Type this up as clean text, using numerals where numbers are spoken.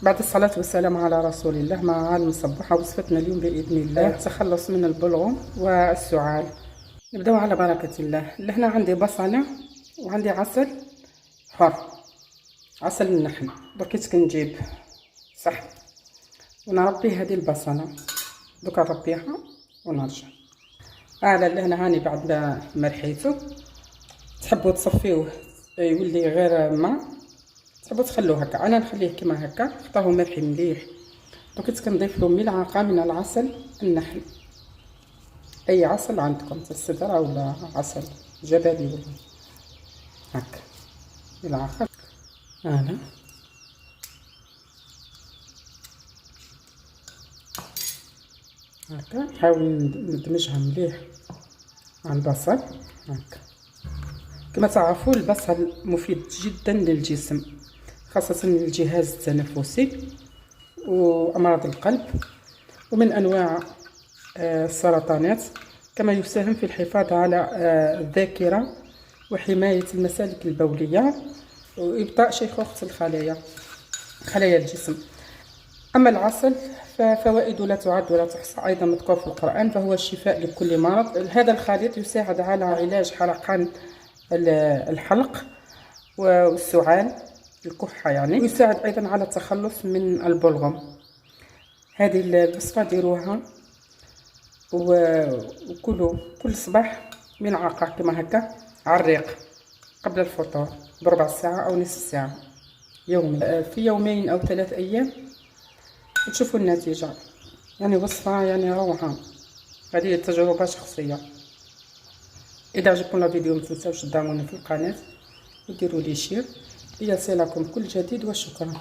بعد الصلاة والسلام على رسول الله. مع المصبحة وصفتنا اليوم بإذن الله تخلص من البلغم والسعال. نبداو على بركة الله. لهنا عندي بصلة وعندي عسل حر، عسل النحل. دركيت كنجيب صحن ونربي هذه البصلة، دوكا نربيها ونرجع على لهنا. هاني بعد ما رحيتو تحبوا تصفيوه يولي غير ما تحبوا تخلوه هكا، انا نخليه كما هكا، نختارو ملح مليح. درك كنضيف له ملعقه من العسل النحل، اي عسل عندكم السدره ولا عسل جبلي ولا هكا، ملعقه. انا هكا نحاول ندمجها مليح مع البصل هكا. كما تعرفوا البصل مفيد جدا للجسم، خاصة للجهاز التنفسي وأمراض القلب ومن أنواع السرطانات، كما يساهم في الحفاظ على الذاكرة وحماية المسالك البولية وإبطاء شيخوخة خلايا الجسم. أما العسل ففوائده لا تعد ولا تحصى، أيضا مذكور في القرآن، فهو الشفاء لكل مرض. هذا الخليط يساعد على علاج حرقان الحلق والسعال، الكحة يعني، ويساعد أيضا على التخلص من البلغم. هذه الوصفة ديروها وكلوا كل صباح ملعقة كما هكا على الريق قبل الفطور بربع ساعة أو نصف ساعة يوميا، في يومين أو 3 أيام تشوفوا النتيجة. يعني وصفة يعني روعة، هذه تجربة شخصية. إذا عجبكم الفيديو متنساوش تدعمونا في القناة وديروا لي شير ليصلكم كل جديد، وشكرا.